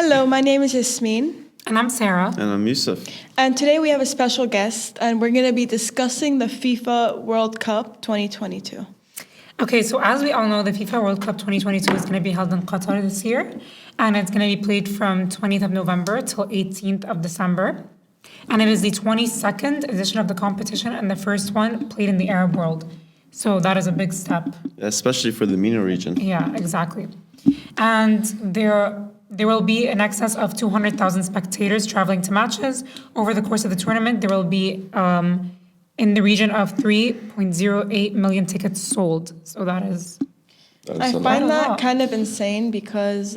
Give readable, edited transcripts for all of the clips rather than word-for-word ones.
Hello, my name is Yasmin. And I'm Sarah. And I'm Yusuf. And today we have a special guest, and we're going to be discussing the FIFA World Cup 2022. Okay, so as we all know, the FIFA World Cup 2022 is going to be held in Qatar this year. And it's going to be played from 20th of November till 18th of December. And it is the 22nd edition of the competition and the first one played in the Arab world. So that is a big step. Especially for the MENA region. Yeah, exactly. And there will be in excess of 200,000 spectators traveling to matches. Over the course of the tournament, there will be in the region of 3.08 million tickets sold. So that is I find that kind of insane because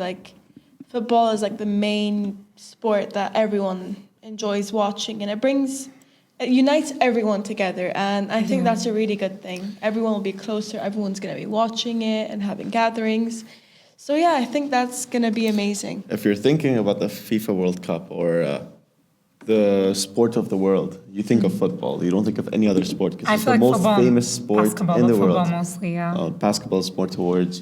football is the main sport that everyone enjoys watching, and it unites everyone together, and I think that's a really good thing. Everyone will be closer, everyone's going to be watching it and having gatherings. So yeah, I think that's going to be amazing. If you're thinking about the FIFA World Cup or the sport of the world, you think of football. You don't think of any other sport because it's the most famous sport in the world. Basketball mostly, yeah. Basketball is more towards,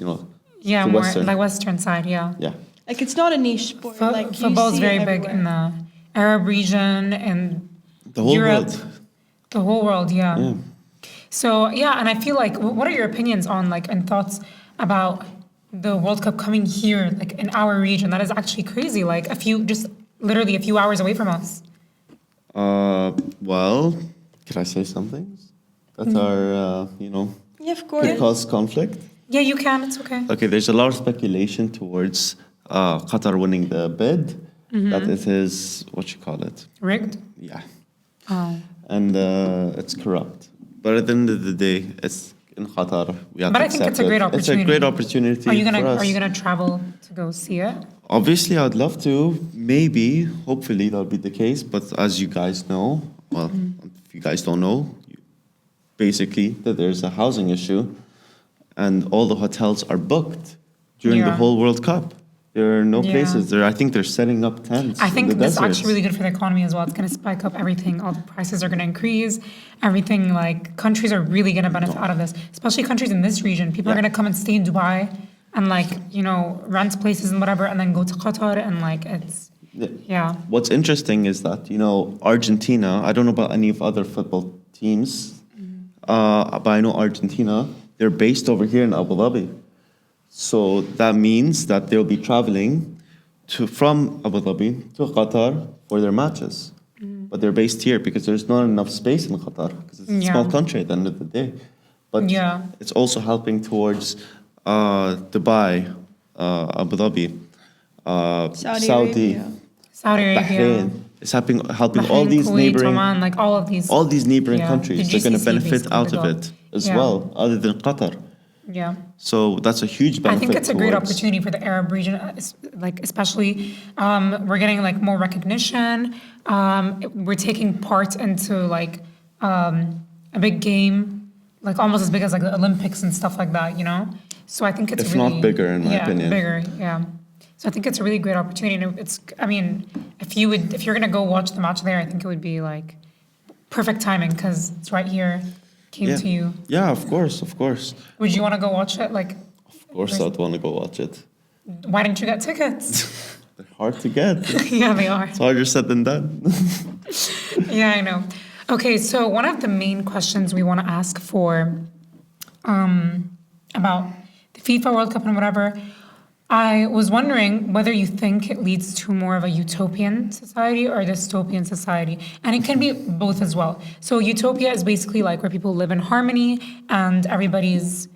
yeah, the more Western. like Western side, yeah. Yeah. It's not a niche sport. Football is very big in the Arab region and the whole Europe. world. The whole world, yeah. So, yeah, and I feel what are your opinions on, and thoughts about the World Cup coming here, in our region? That is actually crazy, literally a few hours away from us. Well, can I say something? That are, Yeah, of course. could cause conflict? Yeah, you can, it's okay. Okay, there's a lot of speculation towards Qatar winning the bid. That it is, what you call it? Rigged? Yeah. Oh. And it's corrupt. But at the end of the day, it's in Qatar. We have But to I think accept it's a great opportunity. It's a great opportunity Are you for us. gonna travel to go see it? Obviously, I'd love to. Maybe, hopefully, that'll be the case. But as you guys know, well, if you guys don't know, basically, that there's a housing issue, and all the hotels are booked during the whole World Cup. There are no places there. I think they're setting up tents. I think in the this is deserts. actually really good for the economy as well. It's going to spike up everything. All the prices are going to increase. Everything, countries are really going to benefit out of this, especially countries in this region. People are going to come and stay in Dubai and, rent places and whatever, and then go to Qatar and, it's, yeah. What's interesting is that, Argentina, I don't know about any of other football teams, but I know Argentina, they're based over here in Abu Dhabi. So that means that they'll be traveling from Abu Dhabi to Qatar for their matches. But they're based here because there's not enough space in Qatar because it's a small country at the end of the day. But it's also helping towards Dubai, Abu Dhabi, Saudi Arabia. Bahrain. It's helping Bahrain, all these Kuwait, neighboring Oman, all of these neighboring countries. The They're going to GCC benefit out of basically. it as well, other than Qatar. Yeah. So that's a huge benefit. I think it's a great opportunity for the Arab region, especially we're getting more recognition. We're taking part into a big game, almost as big as the Olympics and stuff like that, So I think it's if really, not bigger, in my opinion. Bigger, yeah. So I think it's a really great opportunity. And if you're gonna go watch the match there, I think it would be perfect timing because it's right here. Came to you. Yeah, of course. Would you want to go watch it? Of course, I'd want to go watch it. Why didn't you get tickets? They're hard to get. Yeah, they are. It's harder said than done. Yeah, I know. Okay, so one of the main questions we want to ask for about the FIFA World Cup and whatever, I was wondering whether you think it leads to more of a utopian society or a dystopian society. And it can be both as well. So utopia is basically where people live in harmony and everybody's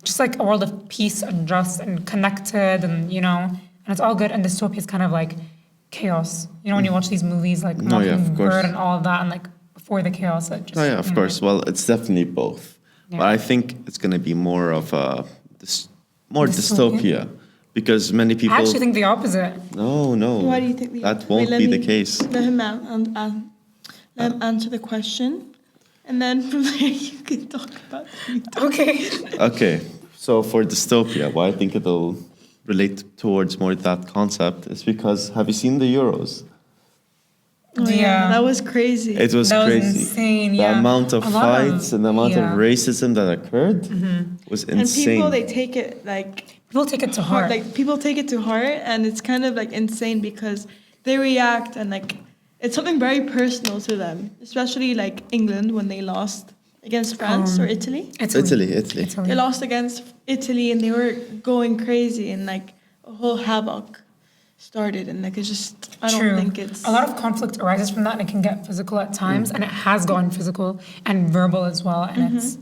just a world of peace and just and connected and, and it's all good. And dystopia is kind of chaos. When you watch these movies Mockingbird and all of that and before the chaos. It just, of course. Well, it's definitely both. Yeah. But I think it's going to be more of a... More dystopia, because many people... I actually think the opposite. No. Why do you think that won't be the case? Let him answer the question, and then from there you can talk about it. Okay, so for dystopia, why I think it'll relate towards more that concept is because, have you seen the Euros? Oh, Yeah. that was crazy. It was That was crazy. insane, The yeah. amount of A lot of- fights and the amount of yeah. racism that occurred was and insane. people, they take it like People take it to heart. Like people take it to heart, and it's kind of like insane because they react and like it's something very personal to them, especially like England when they lost against France or Italy. Italy. They lost against Italy and they were going crazy and like a whole havoc started, and like it's just I don't think it's a lot of conflict arises from that, and it can get physical at times, and it has gotten physical and verbal as well, and it's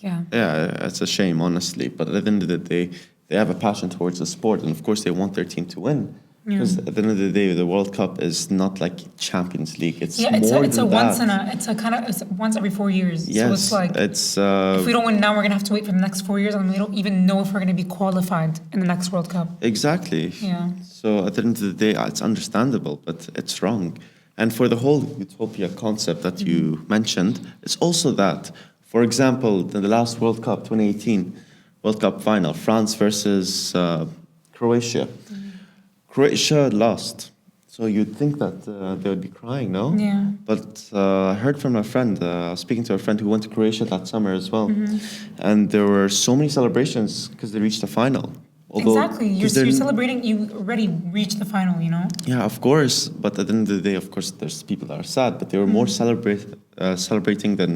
Yeah, it's a shame, honestly. But at the end of the day, they have a passion towards the sport, and of course, they want their team to win. Because at the end of the day, the World Cup is not like Champions League. It's more it's than a that. it's once every 4 years. Yes, So it's like it's if we don't win now, we're gonna have to wait for the next 4 years, and we don't even know if we're gonna be qualified in the next World Cup. exactly. Yeah. So at the end of the day, it's understandable, but it's wrong. And for the whole utopia concept that you mentioned, it's also that. For example, in the last World Cup, 2018 World Cup final, France versus Croatia. Croatia lost. So you'd think that they would be crying, no? Yeah. But I heard from a friend, I was speaking to a friend who went to Croatia that summer as well. And there were so many celebrations because they reached the final. Exactly. You're 'cause they're- celebrating. You already reached the final. You know. Yeah, of course. But at the end of the day, of course, there's people that are sad. But they were more celebrating than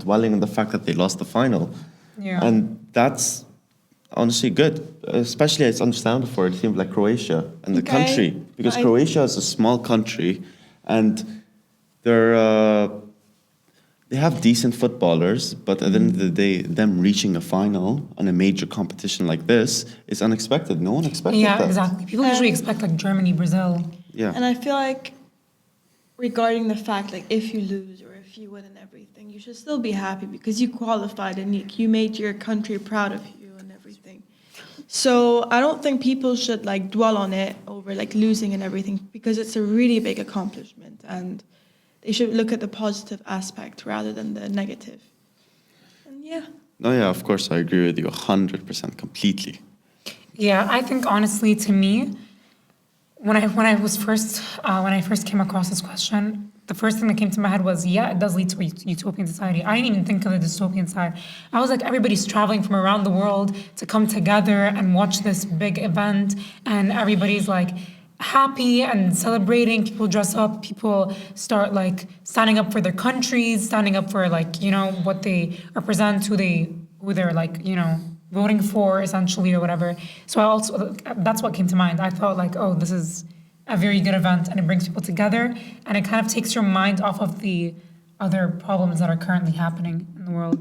dwelling on the fact that they lost the final. Yeah. And that's honestly good. Especially it's understandable for a team like Croatia and the Okay. country. Because Croatia is a small country and they have decent footballers, but at the end of the day, them reaching a final on a major competition like this is unexpected. No one expected Yeah, that. exactly. People usually expect like Germany, Brazil. Yeah. And I feel like regarding the fact like if you lose or if you win and everything, you should still be happy because you qualified and you made your country proud of you and everything. So I don't think people should like dwell on it over like losing and everything because it's a really big accomplishment, and they should look at the positive aspect rather than the negative. And yeah. No, yeah, of course, I agree with you 100% completely. Yeah, I think honestly, to me, when I first came across this question, the first thing that came to my head was, yeah, it does lead to a utopian society. I didn't even think of the dystopian side. I was like, everybody's traveling from around the world to come together and watch this big event, and everybody's like happy and celebrating. People dress up. People start like standing up for their countries, standing up for like what they represent, who they're like voting for essentially or whatever. So that's what came to mind. I thought like, oh, this is a very good event, and it brings people together, and it kind of takes your mind off of the other problems that are currently happening in the world.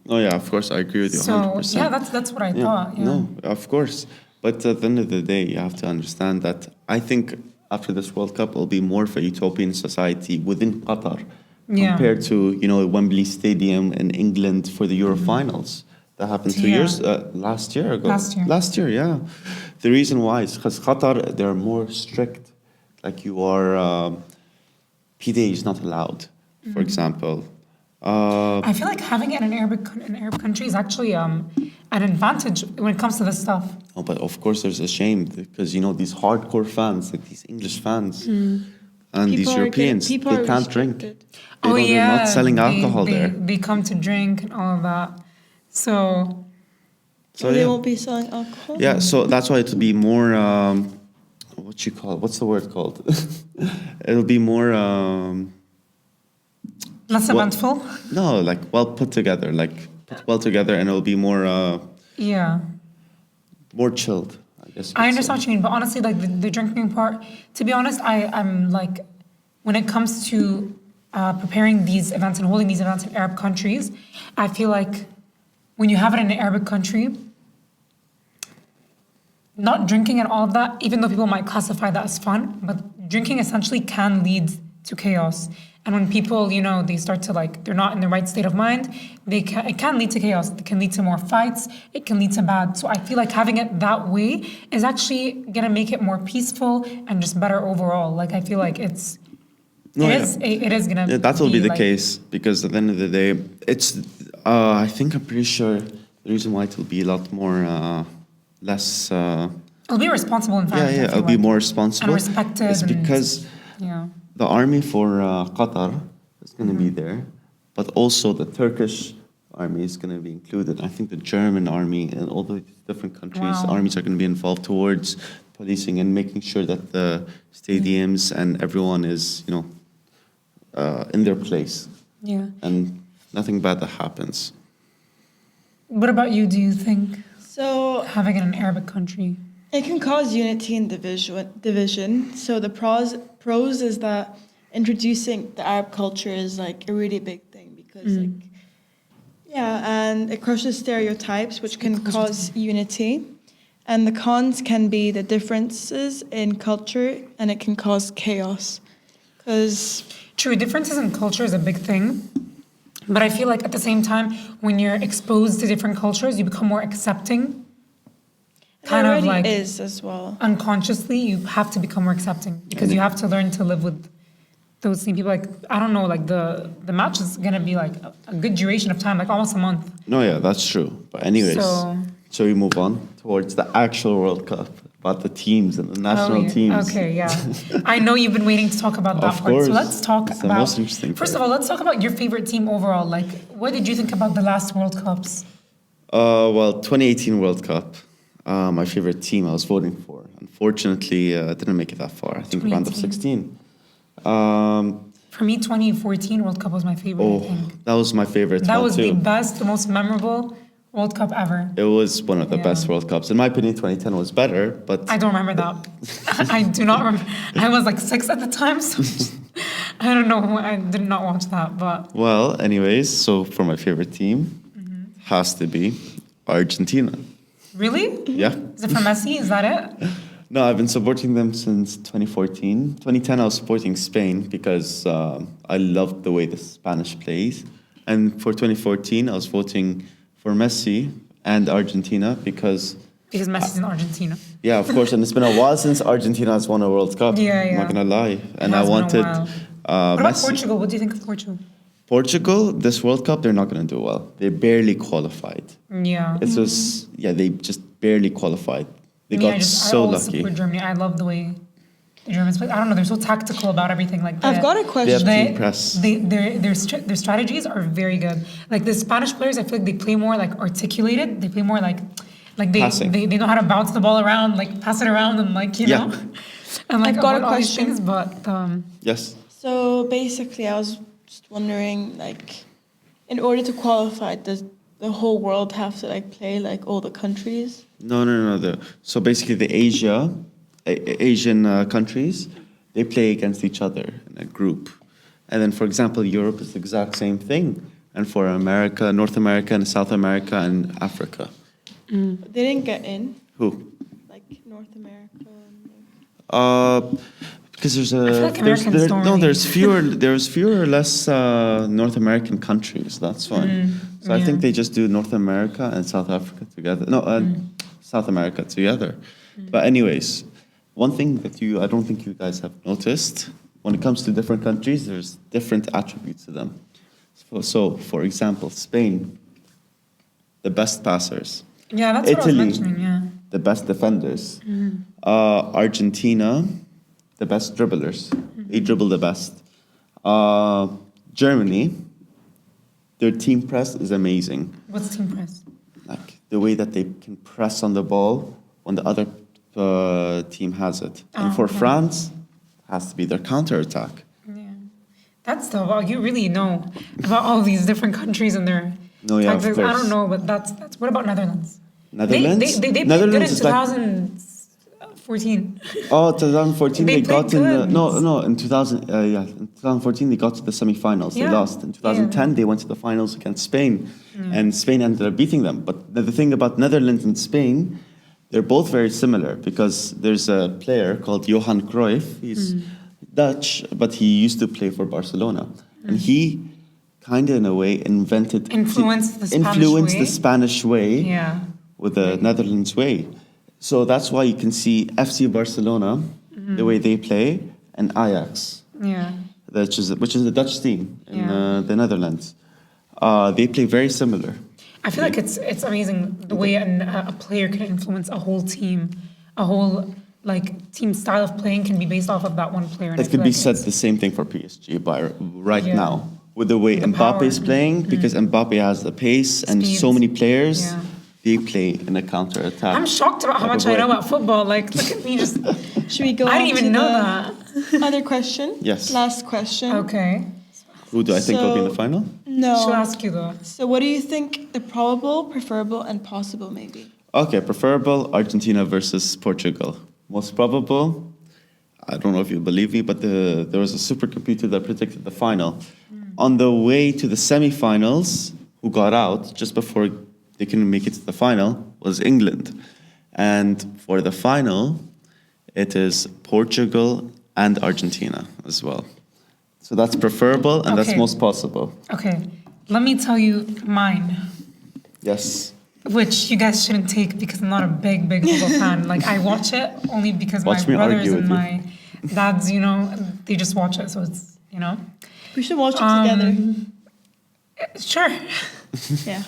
Oh yeah, of course, I agree with you 100%. So yeah, that's what I thought. Yeah. No, of course. But at the end of the day, you have to understand that I think after this World Cup, it'll be more of a utopian society within Qatar compared to, Wembley Stadium in England for the Euro finals. That happened 2 years, last year ago. Last year, yeah. The reason why is because Qatar, they're more strict. Like you are, PDA is not allowed, for example. I feel like having it in an Arab country is actually an advantage when it comes to this stuff. Oh, but of course there's a shame because, these hardcore fans, like these English fans and these Europeans, they can't drink. They're not selling alcohol there. They come to drink and all of that. So they won't be selling alcohol? Yeah, so that's why it'll be more, what's the word called? It'll be more... less eventful? No, like well put together, and it'll be more... more chilled, I guess. I understand what you mean, but honestly, like the drinking part, to be honest, I'm like, when it comes to preparing these events and holding these events in Arab countries, I feel like when you have it in an Arabic country, not drinking and all of that, even though people might classify that as fun, but drinking essentially can lead to chaos. And when people, they start to they're not in the right state of mind, it can lead to chaos. It can lead to more fights. It can lead to bad. So I feel like having it that way is actually going to make it more peaceful and just better overall. Like, I feel like it is going to that will be the case because at the end of the day, it's, I'm pretty sure the reason why it will be a lot more, less... it'll be a responsible environment. Yeah, it'll be more responsible. And respected. It's because... the army for Qatar is going to be there, but also the Turkish army is going to be included. I think the German army and all the different countries' Wow. armies are going to be involved towards policing and making sure that the stadiums and everyone is, in their place Yeah. and nothing bad that happens. What about you? Do you think So having it in an Arabic country? it can cause unity and division. So the pros is that introducing the Arab culture is like a really big thing because and it crushes stereotypes, which can cause unity. And the cons can be the differences in culture, and it can cause chaos. Because True, differences in culture is a big thing. But I feel like at the same time, when you're exposed to different cultures, you become more accepting. it Kind of already like is as well. unconsciously, you have to become more accepting because you have to learn to live with those same people. Like, I don't know, like the match is going to be like a good duration of time, like almost a month. No, yeah, that's true. But anyways, So- so we move on towards the actual World Cup, about the teams and the national yeah. teams. Okay, yeah. I know you've been waiting to talk about that Of part. course. So let's talk It's the about. most interesting First part. of all, let's talk about your favorite team overall. Like, what did you think about the last World Cups? Well, 2018 World Cup, my favorite team I was voting for. Unfortunately, didn't make it that far. I think round of 16. For me, 2014 World Cup was my favorite, I Oh, think. that was my favorite That one was the too. best, the most memorable World Cup ever. It was one of the Yeah. best World Cups. In my opinion, 2010 was better, but I don't remember that. I do not remember. I was like 6 at the time, so I don't know. I did not watch that, but well, anyways, so for my favorite team, has to be Argentina. really? Yeah. Is it for Messi? Is that it? No, I've been supporting them since 2014. 2010, I was supporting Spain because I loved the way the Spanish plays. And for 2014, I was voting for Messi and Argentina because, Because Messi's in Argentina. yeah, of course, and it's been a while since Argentina has won a World Cup. Yeah, I'm yeah. not gonna lie. And I has been a wanted while. What about Messi. Portugal? What do you think of Portugal? Portugal, this World Cup, they're not gonna do well. They barely qualified. Yeah. It's just, yeah, they just barely qualified. They Me, got I so always lucky. support Germany. I love the way the Germans play. I don't know. They're so tactical about everything. Like I've got a They question. have team press. Their strategies are very good. Like the Spanish players, I feel like they play more like articulated. They play more like Passing. they know how to bounce the ball around, like pass it around, and like you Yeah. know, and like I've got a avoid all these question. things. But Yes. So basically, I was just wondering, like, in order to qualify, does the whole world have to like play like all the countries? No. So basically, the Asian countries, they play against each other in a group. And then, for example, Europe is the exact same thing. And for America, North America, and South America, and Africa. They didn't get in, Who? like North America. And, like, Because there's feel like Americans don't no, really- there's fewer or less North American countries. That's fine. So I think yeah. they just do North America and South Africa together. No, South America together. But anyways, one thing that I don't think you guys have noticed, when it comes to different countries, there's different attributes to them. So for example, Spain, the best passers. yeah, that's what I Italy, was mentioning. Yeah. the best defenders. Argentina, the best dribblers. They dribble the best. Germany, their team press is amazing. What's team press? Like the way that they can press on the ball when the other team has it. And for okay. France, has to be their counterattack. Yeah. That's the wow, you really know about all these different countries and their No, yeah, of tactics. I course. don't know, but that's what about Netherlands? Netherlands? They played Netherlands good is in like 2014. Oh, 2014 They they got played in the, good. no in 2014 they got to the semifinals. Yeah. They lost. In 2010 Yeah. they went to the finals against Spain, and Spain ended up beating them. But the thing about Netherlands and Spain, they're both very similar because there's a player called Johan Cruyff. He's Dutch, but he used to play for Barcelona, and he kind of in a way Influenced the Spanish influenced way. the Spanish way Yeah. with the Netherlands way. So that's why you can see FC Barcelona, the way they play, and Ajax, Yeah. which is a Dutch team in Yeah. the Netherlands. They play very similar. I feel like it's amazing the way a player can influence a whole team, a whole like team style of playing can be based off of that one player. And I It feel could be like said it's- the same thing for PSG by right Yeah. now with the way The Mbappe power. is playing, because Mbappe has the pace and Speed. so many players. Yeah. They play in a counter attack. I'm shocked about how much I know about football. Like, look at me, just Should we go I on didn't to even know the that. other question? Yes. Last question. Okay, Who do I think will be in the So- final? No. she'll ask you though. So what do you think the probable, preferable, and possible may be? Okay, preferable Argentina versus Portugal. Most probable, I don't know if you believe me, but there was a supercomputer that predicted the final. On the way to the semifinals, who got out just before they couldn't make it to the final was England. And for the final, it is Portugal and Argentina as well. So that's preferable and that's Okay. most possible. Okay, let me tell you mine, Yes. which you guys shouldn't take because I'm not a big football fan. Like I watch it only because Watch my me brothers argue and with my dads, you know, they just watch it, so it's We should watch it together. Sure. Yeah.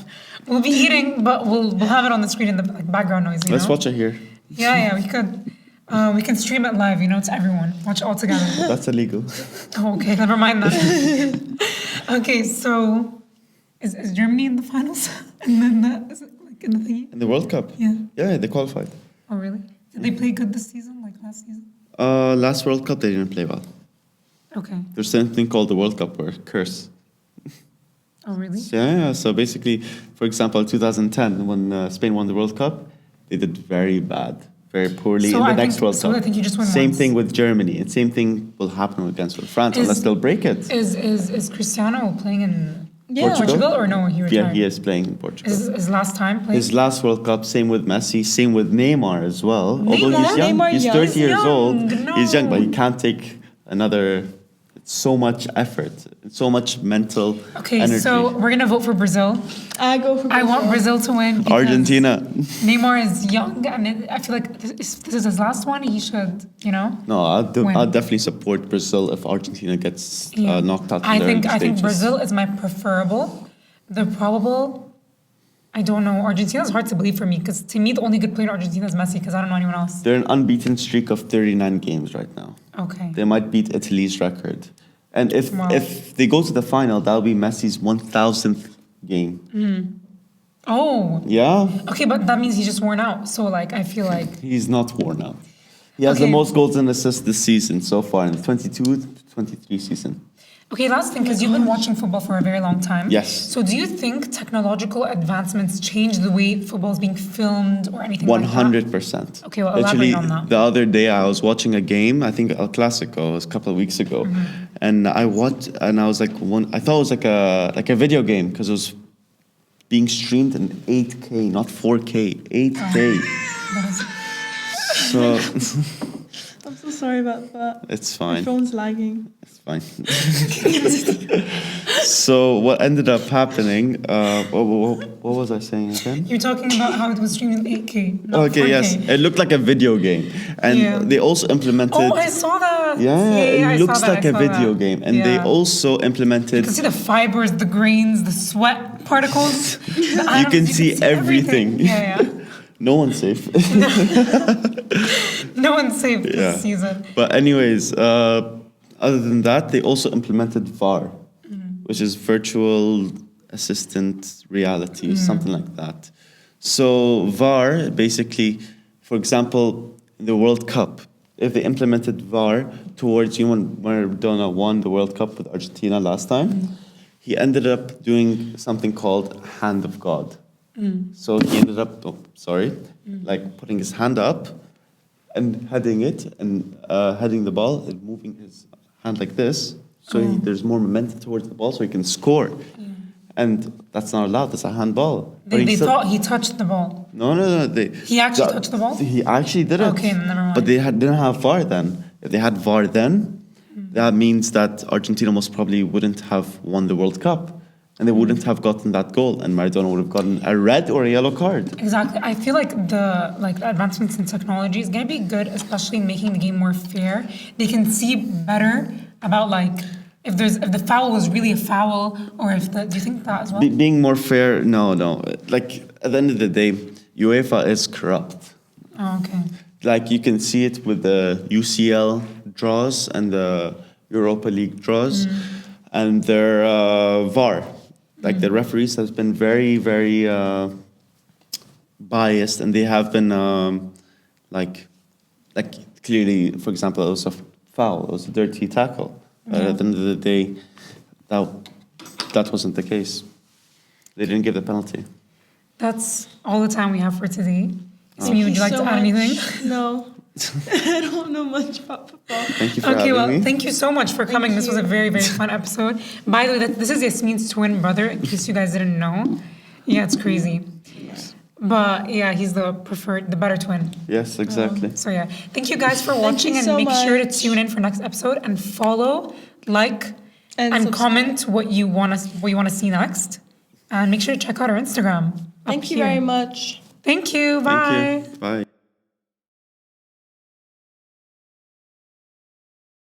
We'll be eating, but we'll have it on the screen in the like, background noise. You Let's know? watch it here. Yeah, we could. We can stream it live, you know, to everyone. Watch it all together. That's illegal. Oh, okay, never mind that. Okay, so is Germany in the finals? And then is it like in the thingy? In the World Cup? Yeah. Yeah, they qualified. Oh, really? Did they play good this season, like last season? Last World Cup, they didn't play well. Okay. There's something called the World Cup or curse. Oh, really? Yeah, so basically, for example, 2010, when Spain won the World Cup, they did very bad, very poorly So in the I next think- World so Cup. I think you just win Same once. thing with Germany, and same thing will happen against with France, Is- unless they'll break it. Is Cristiano playing in Yeah. Portugal or no? He Yeah, retired. he is playing in Portugal. Is his last time playing? His last World Cup, same with Messi, same with Neymar as well. Although he's Neymar? young, Neymar he's young. 30 He's years old. young, He's young, but he no. can't take another. It's so much effort, it's so much mental Okay, energy. so we're gonna vote for Brazil. I go for I want Brazil to win. because Argentina. Neymar is young, and I feel like this is his last one. He should, you know. No, Win. I'll definitely support Brazil if Argentina gets Yeah. knocked out. In I the think early I think stages. Brazil is my preferable. The probable, I don't know. Argentina is hard to believe for me because to me the only good player in Argentina is Messi because I don't know anyone else. They're an unbeaten streak of 39 games right now. Okay. They might beat Italy's record, and Wow. if they go to the final, that'll be Messi's 1,000th game. Oh, Yeah, okay, but that means he's just worn out. So like I feel like he's not worn out. He has the Okay. most goals and assists this season so far in the 22-23 season. okay. Last thing, because you've been watching football for a very long time. Yes. So do you think technological advancements change the way football is being filmed or anything like that? 100%. Okay, well, Literally, elaborate on that. the other day I was watching a game, I think El Clasico, it was a couple of weeks ago, and I watched, and I was like, I thought it was like a video game because it was being streamed in 8K, not 4K, 8K. That is- So I'm so sorry about that. it's My fine. phone's lagging. It's fine. So what ended up happening? What was I saying again? You're talking about how it was streamed in 8K. Not Okay, 4K. yes, it looked like a video game, and Yeah. they also implemented. Oh, I saw that. Yeah, I it saw looks that, like I a saw video that. game, and they Yeah. also You implemented. can see the fibers, the grains, the sweat particles. The atoms, You can see everything. Yeah, yeah. No one's safe. No one's safe Yeah. this season. But anyways, other than that, they also implemented VAR, which is virtual assistant reality, something like that. So VAR basically, for example, in the World Cup, if they implemented VAR towards you when Maradona won the World Cup with Argentina last time, he ended up doing something called hand of God. So he ended up, like putting his hand up and heading it and heading the ball and moving his hand like this. So there's more momentum towards the ball so he can score. And that's not allowed, that's a handball. But They he still- thought he touched the ball. No. He actually touched the ball? He actually did it. Okay, never mind. But they didn't have VAR then. If they had VAR then, that means that Argentina most probably wouldn't have won the World Cup. And they wouldn't have gotten that goal. And Maradona would have gotten a red or a yellow card. Exactly. I feel like the advancements in technology is gonna be good, especially in making the game more fair. They can see better about if the foul was really a foul or if do you think that as well? Being more fair, no. Like, at the end of the day, UEFA is corrupt. Oh, okay. like you can see it with the UCL draws and the Europa League draws, and their VAR. Like the referees has been very, very biased, and they have been like clearly, for example, it was a foul, it was a dirty tackle. But at the end of the day, that wasn't the case. They didn't give the penalty. That's all the time we have for today. Thank Would you like so to add much. anything? No. I don't know much about football. Thank you for Okay, having well, me. thank you so much for coming. This was a very, very fun episode. By the way, this is Yasmin's twin brother, in case you guys didn't know. Yeah, it's crazy. But yeah, he's the better twin. Yes, exactly. So yeah, thank you guys for watching, you and so make sure to much. tune in for next episode and follow, like, and subscribe. comment what you want to see next, and make sure to check out our Instagram. Thank you very much. Thank you. Bye. Thank you. Bye.